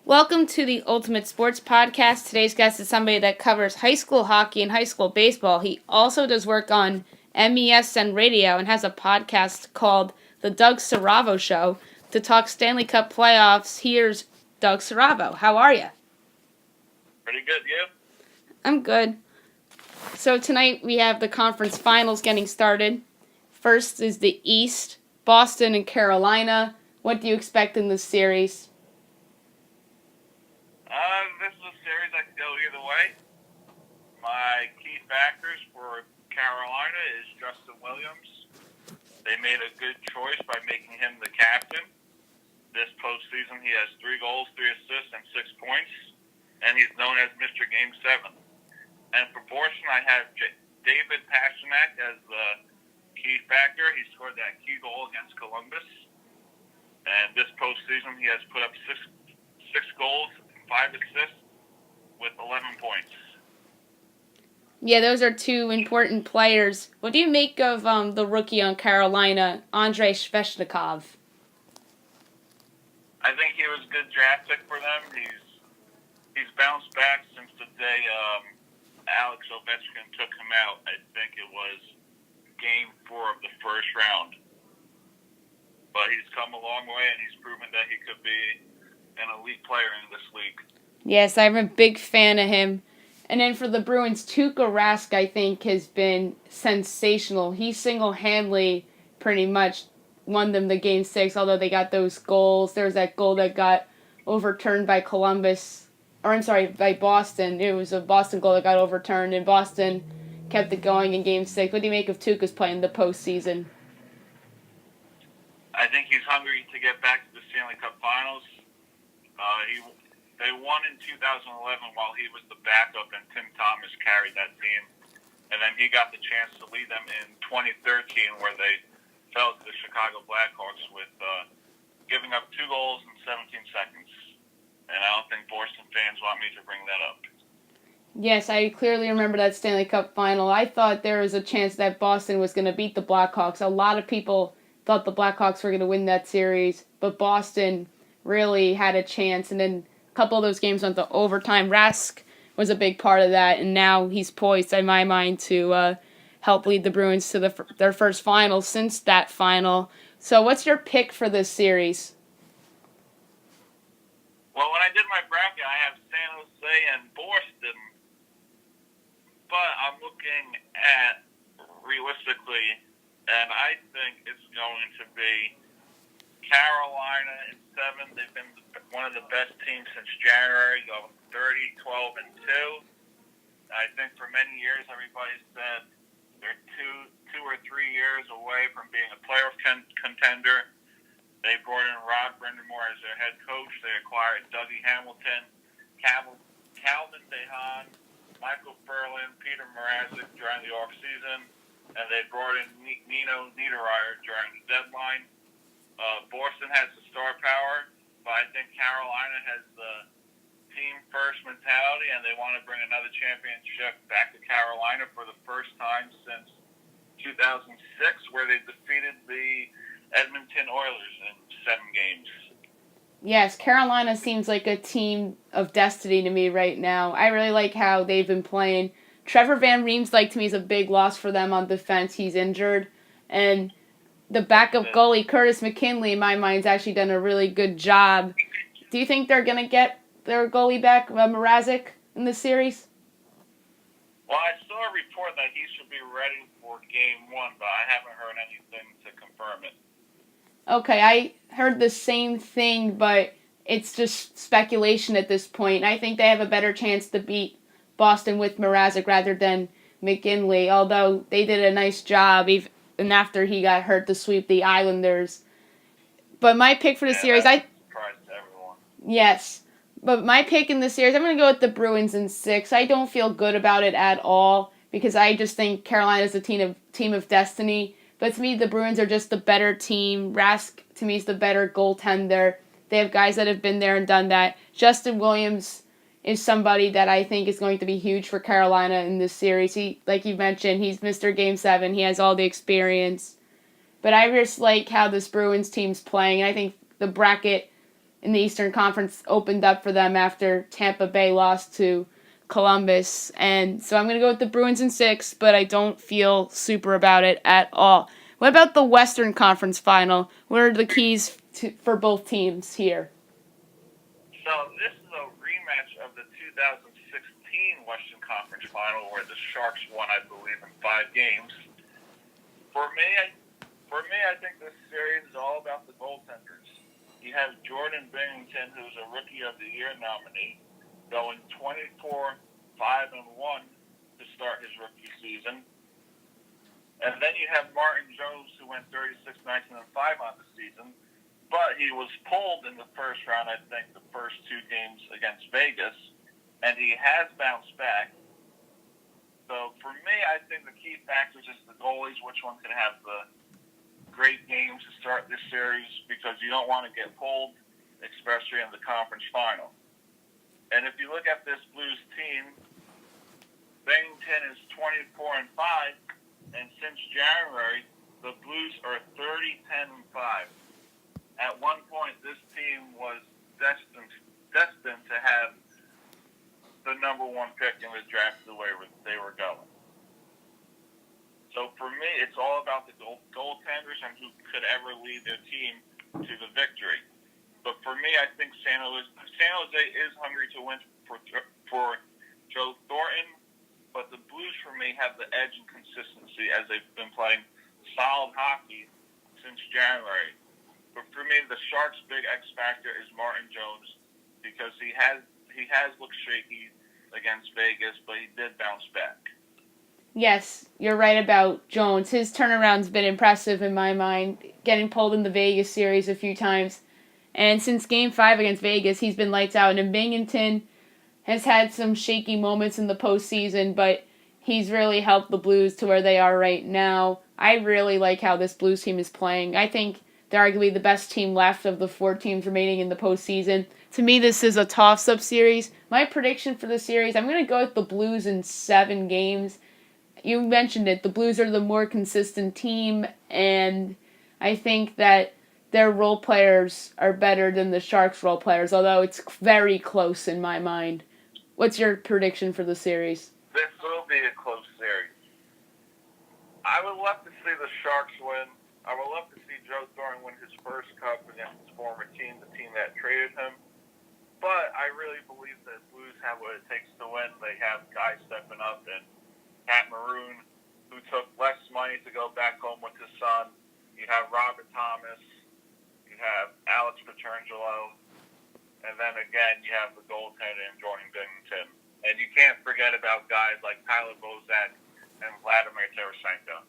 Welcome to the Ultimate Sports Podcast. Today's guest is somebody that covers high school hockey and high school baseball. He also does work on MESN Radio and has a podcast called The Doug Siravo Show to talk Stanley Cup playoffs. Here's Doug Siravo. How are you? Pretty good, you? I'm good. So tonight we have the conference finals getting started. First is the East, Boston and Carolina. What do you expect in this series? This is a series that could go either way. My key factors for Carolina is Justin Williams. They made a good choice by making him the captain. This postseason, he has 3 goals, 3 assists, and 6 points, and he's known as Mr. Game 7. And for Boston, I have David Pastrnak as the key factor. He scored that key goal against Columbus. And this postseason, he has put up six goals, 5 assists with 11 points. Yeah, those are 2 important players. What do you make of the rookie on Carolina, Andrei Svechnikov? I think he was a good draft pick for them. He's bounced back since the day Alex Ovechkin took him out. I think it was game 4 of the first round. But he's come a long way, and he's proven that he could be an elite player in this league. Yes, I'm a big fan of him. And then for the Bruins, Tuukka Rask, I think, has been sensational. He single-handedly pretty much won them the Game 6, although they got those goals. There was that goal that got overturned by by Boston. It was a Boston goal that got overturned, and Boston kept it going in Game 6. What do you make of Tuukka's play in the postseason? I think he's hungry to get back to the Stanley Cup Finals. They won in 2011 while he was the backup and Tim Thomas carried that team. And then he got the chance to lead them in 2013 where they fell to the Chicago Blackhawks with giving up 2 goals in 17 seconds. And I don't think Boston fans want me to bring that up. Yes, I clearly remember that Stanley Cup final. I thought there was a chance that Boston was going to beat the Blackhawks. A lot of people thought the Blackhawks were going to win that series, but Boston really had a chance, and then a couple of those games went to overtime. Rask was a big part of that, and now he's poised, in my mind, to help lead the Bruins to their first final since that final. So what's your pick for this series? Well, when I did my bracket, I have San Jose and Boston, but I'm looking at realistically, and I think it's going to be Carolina in 7. They've been one of the best teams since January, going 30, 12, and 2. I think for many years, everybody said they're two or 3 years away from being a playoff contender. They brought in Rod Brindamore as their head coach. They acquired Dougie Hamilton, Calvin DeHaan, Michael Ferland, Peter Mrazek during the offseason, and they brought in Nino Niederreiter during the deadline. Boston has the star power, but I think Carolina has the team-first mentality, and they want to bring another championship back to Carolina for the first time since 2006, where they defeated the Edmonton Oilers in 7 games. Yes, Carolina seems like a team of destiny to me right now. I really like how they've been playing. Trevor Van Riemsdyk, to me, is a big loss for them on defense. He's injured, and the backup goalie, Curtis McKinley, in my mind, has actually done a really good job. Do you think they're going to get their goalie back, Mrazek, in this series? Well, I saw a report that he should be ready for Game 1, but I haven't heard anything to confirm it. Okay, I heard the same thing, but it's just speculation at this point. I think they have a better chance to beat Boston with Mrazek rather than McKinley, although they did a nice job even after he got hurt to sweep the Islanders. But my pick for the series, surprised everyone. Yes. But my pick in the series, I'm going to go with the Bruins in 6. I don't feel good about it at all because I just think Carolina is a team of destiny. But to me, the Bruins are just the better team. Rask, to me, is the better goaltender. They have guys that have been there and done that. Justin Williams is somebody that I think is going to be huge for Carolina in this series. He, like you mentioned, he's Mr. Game 7. He has all the experience. But I just like how this Bruins team's playing. And I think the bracket in the Eastern Conference opened up for them after Tampa Bay lost to Columbus. And so I'm going to go with the Bruins in 6, but I don't feel super about it at all. What about the Western Conference Final? What are the keys for both teams here? So this is a rematch of the 2016 Western Conference Final where the Sharks won, I believe, in 5 games. For me, I think this series is all about the goaltenders. You have Jordan Binnington, who's a Rookie of the Year nominee, going 24-5-1 to start his rookie season. And then you have Martin Jones, who went 36-19-5 on the season, but he was pulled in the first round, I think, the first 2 games against Vegas, and he has bounced back. So for me, I think the key factor is just the goalies, which one can have the great games to start this series, because you don't want to get pulled, especially in the conference final. And if you look at this Blues team, Bennington is 24-5, and since January, the Blues are 30-10-5. At one point, this team was destined to have the number 1 pick in the draft the way they were going. So for me, it's all about the goaltenders and who could ever lead their team to the victory. But for me, I think San Jose is hungry to win for Joe Thornton, but the Blues for me have the edge in consistency as they've been playing solid hockey since January. But for me, the Sharks' big X factor is Martin Jones, because he has looked shaky against Vegas, but he did bounce back. Yes, you're right about Jones. His turnaround's been impressive in my mind, getting pulled in the Vegas series a few times. And since Game 5 against Vegas, he's been lights out. And Binghamton has had some shaky moments in the postseason, but he's really helped the Blues to where they are right now. I really like how this Blues team is playing. I think they're arguably the best team left of the 4 teams remaining in the postseason. To me, this is a toss-up series. My prediction for the series, I'm going to go with the Blues in 7 games. You mentioned it. The Blues are the more consistent team, and I think that their role players are better than the Sharks' role players, although it's very close in my mind. What's your prediction for the series? This will be a close series. I would love to see the Sharks win. I would love to see Joe Thornton win his first cup against his former team, the team that traded him. But I really believe that Blues have what it takes to win. They have guys stepping up, and Pat Maroon, who took less money to go back home with his son. You have Robert Thomas. You have Alex Pietrangelo. And then again, you have the goaltender in Jordan Binnington. And you can't forget about guys like Tyler Bozak and Vladimir Tarasenko.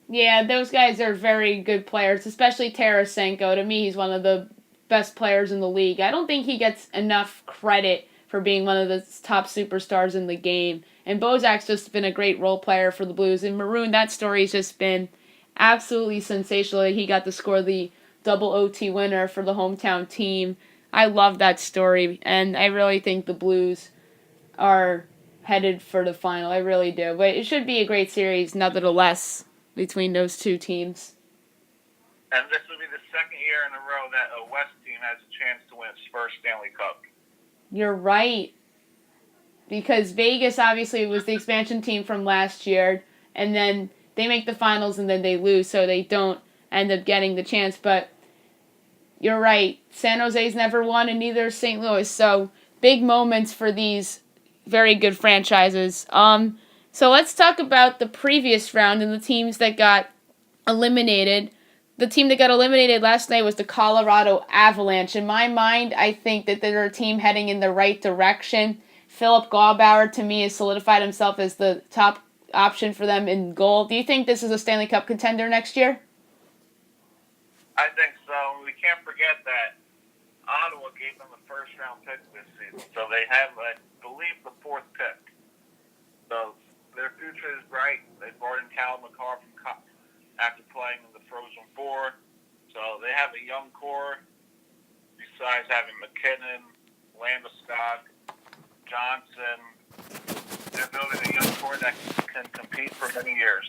Yeah, those guys are very good players, especially Tarasenko. To me, he's one of the best players in the league. I don't think he gets enough credit for being one of the top superstars in the game. And Bozak's just been a great role player for the Blues. And Maroon, that story's just been absolutely sensational. He got to score the double OT winner for the hometown team. I love that story, and I really think the Blues are headed for the final. I really do. But it should be a great series, nevertheless, between those 2 teams. And this will be the second year in a row that a West team has a chance to win its first Stanley Cup. You're right. Because Vegas obviously was the expansion team from last year, and then they make the finals and then they lose, so they don't end up getting the chance. But you're right. San Jose's never won, and neither is St. Louis. So big moments for these very good franchises. So let's talk about the previous round and the teams that got eliminated. The team that got eliminated last night was the Colorado Avalanche. In my mind, I think that they're a team heading in the right direction. Philip Gaubauer, to me, has solidified himself as the top option for them in goal. Do you think this is a Stanley Cup contender next year? I think so. We can't forget that Ottawa gave them the first-round pick this season, so they have, I believe, the 4th pick. So their future is bright. They brought in Cal McCarr after playing in the Frozen Four, so they have a young core. Besides having McKinnon, Landeskog, Johnson, they're building a young core that can compete for many years.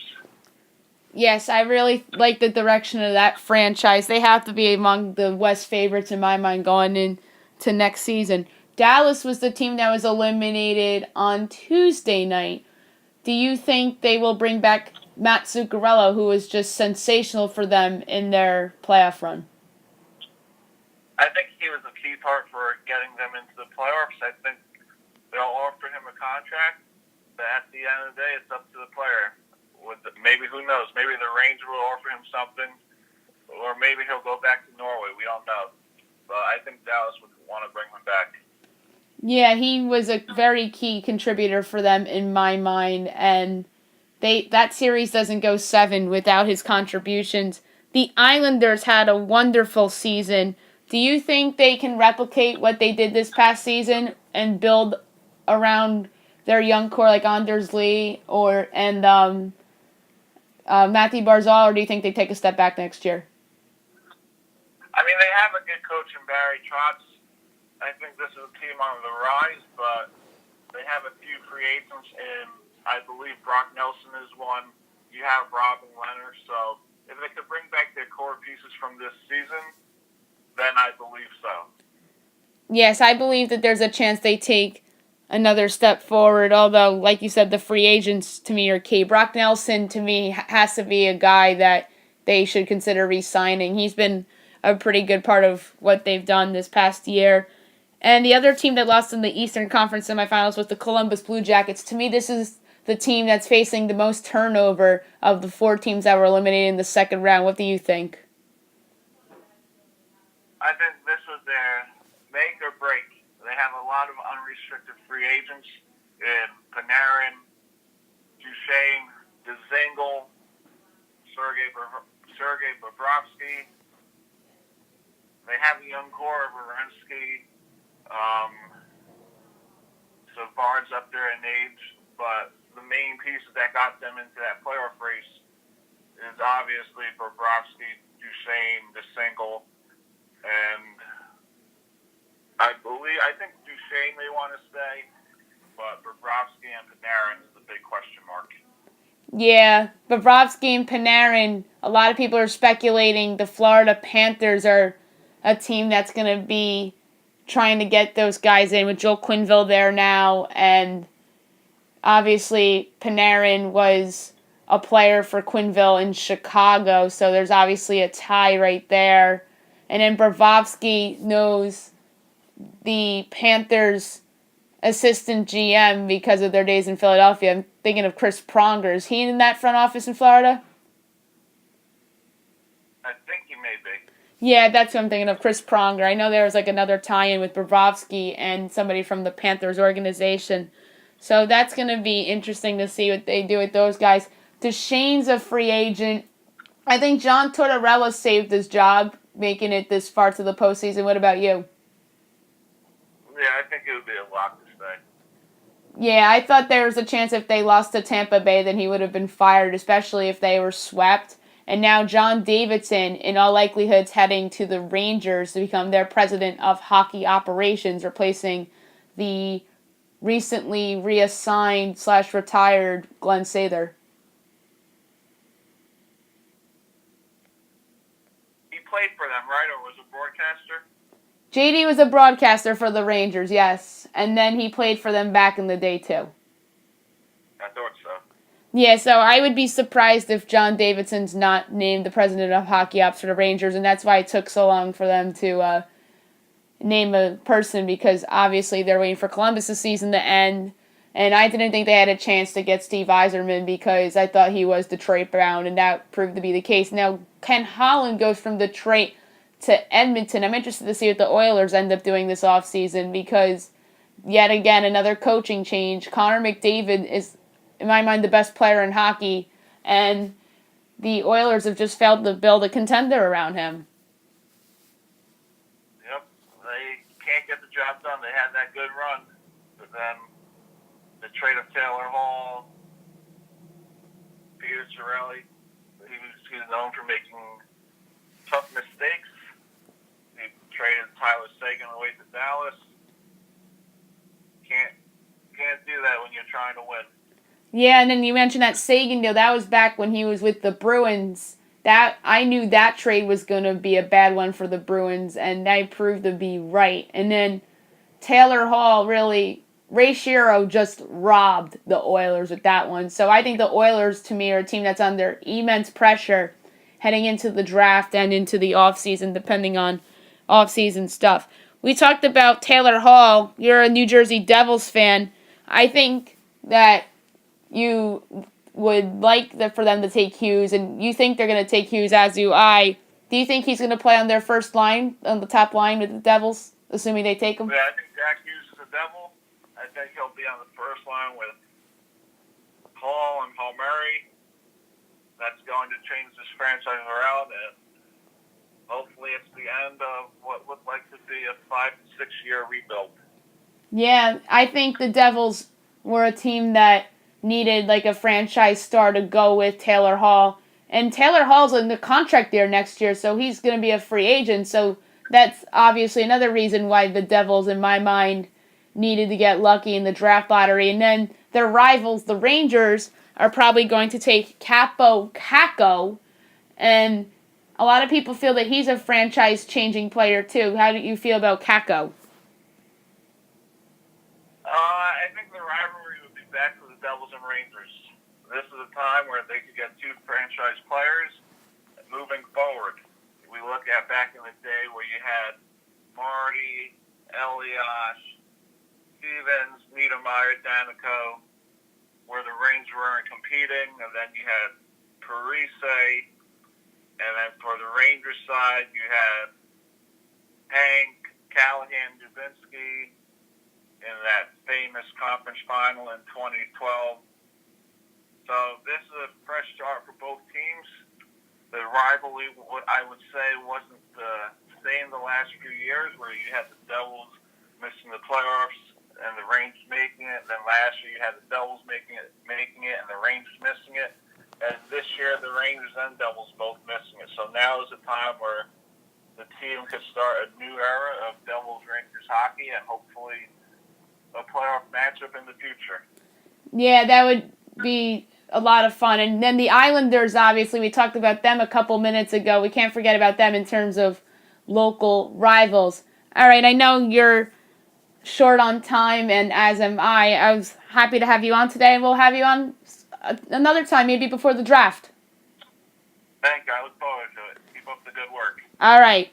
Yes, I really like the direction of that franchise. They have to be among the West favorites in my mind going into next season. Dallas was the team that was eliminated on Tuesday night. Do you think they will bring back Matt Zuccarello, who was just sensational for them in their playoff run? I think he was a key part for getting them into the playoffs. I think they'll offer him a contract, but at the end of the day, it's up to the player. Maybe, who knows? Maybe the Rangers will offer him something, or maybe he'll go back to Norway. We don't know. But I think Dallas would want to bring him back. Yeah, he was a very key contributor for them in my mind, and that series doesn't go 7 without his contributions. The Islanders had a wonderful season. Do you think they can replicate what they did this past season and build around their young core like Anders Lee and Matthew Barzal, or do you think they take a step back next year? I mean, they have a good coach in Barry Trotz. I think this is a team on the rise, but they have a few free agents, and I believe Brock Nelson is one. You have Robin Leonard, so if they could bring back their core pieces from this season, then I believe so. Yes, I believe that there's a chance they take another step forward, although, like you said, the free agents to me are key. Brock Nelson, to me, has to be a guy that they should consider re-signing. He's been a pretty good part of what they've done this past year. And the other team that lost in the Eastern Conference semifinals was the Columbus Blue Jackets. To me, this is the team that's facing the most turnover of the 4 teams that were eliminated in the second round. What do you think? I think this was their make or break. They have a lot of unrestricted free agents in Panarin, Duchesne, Dzingel, Sergei Bobrovsky. They have a young core of Werenski. Savard's up there in age, but the main pieces that got them into that playoff race is obviously Bobrovsky, Duchesne, Dzingel, and I think Duchesne may want to stay, but Bobrovsky and Panarin is the big question mark. Yeah, Bobrovsky and Panarin, a lot of people are speculating the Florida Panthers are a team that's going to be trying to get those guys in with Joel Quenneville there now, and obviously Panarin was a player for Quenneville in Chicago, so there's obviously a tie right there. And then Bobrovsky knows the Panthers assistant GM because of their days in Philadelphia. I'm thinking of Chris Pronger. Is he in that front office in Florida? I think he may be. Yeah, that's what I'm thinking of, Chris Pronger. I know there was like another tie-in with Bobrovsky and somebody from the Panthers organization. So that's going to be interesting to see what they do with those guys. Duchesne's a free agent. I think John Tortorella saved his job making it this far to the postseason. What about you? Yeah, I think it would be a lock to stay. Yeah, I thought there was a chance if they lost to Tampa Bay, then he would have been fired, especially if they were swept. And now John Davidson, in all likelihood, is heading to the Rangers to become their president of hockey operations, replacing the recently reassigned / retired Glenn Sather. He played for them, right, or was a broadcaster? JD was a broadcaster for the Rangers, yes. And then he played for them back in the day, too. I thought so. Yeah, so I would be surprised if John Davidson's not named the president of hockey ops for the Rangers, and that's why it took so long for them to name a person, because obviously they're waiting for Columbus' season to end, and I didn't think they had a chance to get Steve Yzerman because I thought he was Detroit bound, and that proved to be the case. Now, Ken Holland goes from Detroit to Edmonton. I'm interested to see what the Oilers end up doing this offseason because, yet again, another coaching change. Connor McDavid is, in my mind, the best player in hockey, and the Oilers have just failed to build a contender around him. Yep, they can't get the job done. They had that good run, but then the trade of Taylor Hall, Peter Chiarelli, he's known for making tough mistakes. He traded Tyler Seguin away to Dallas. Can't do that when you're trying to win. Yeah, and then you mentioned that Sagan deal. That was back when he was with the Bruins. That I knew that trade was going to be a bad one for the Bruins, and they proved to be right. And then Taylor Hall really, Ray Shero just robbed the Oilers with that one. So I think the Oilers, to me, are a team that's under immense pressure heading into the draft and into the offseason, depending on offseason stuff. We talked about Taylor Hall. You're a New Jersey Devils fan. I think that you would like for them to take Hughes, and you think they're going to take Hughes, as do I. Do you think he's going to play on their first line, on the top line with the Devils, assuming they take him? Yeah, I think Jack Hughes is a Devil. I think he'll be on the first line with Hall and Palmieri. That's going to change this franchise around, and hopefully it's the end of what looked like to be a 5 to 6 year rebuild. Yeah, I think the Devils were a team that needed like a franchise star to go with Taylor Hall. And Taylor Hall's in the contract there next year, so he's going to be a free agent. So that's obviously another reason why the Devils, in my mind, needed to get lucky in the draft lottery. And then their rivals, the Rangers, are probably going to take Capo Caco. And a lot of people feel that he's a franchise-changing player, too. How do you feel about Caco? I think the rivalry would be back to the Devils and Rangers. This is a time where they could get two franchise players moving forward. We look at back in the day where you had Marty, Elias, Stevens, Niedermeyer, Danico, where the Rangers weren't competing, and then you had Parise, and then for the Rangers side, you had Hank, Callahan, Dubinsky in that famous conference final in 2012. So this is a fresh start for both teams. The rivalry, I would say, wasn't the same the last few years, where you had the Devils missing the playoffs and the Rangers making it. Then last year you had the Devils making it, and the Rangers missing it. And this year the Rangers and Devils both missing it. So now is a time where the team could start a new era of Devils-Rangers hockey, and hopefully a playoff matchup in the future. Yeah, that would be a lot of fun. And then the Islanders, obviously, we talked about them a couple minutes ago. We can't forget about them in terms of local rivals. All right, I know you're short on time, and as am I. I was happy to have you on today, and we'll have you on another time, maybe before the draft. Thank you. I look forward to it. Keep up the good work. All right.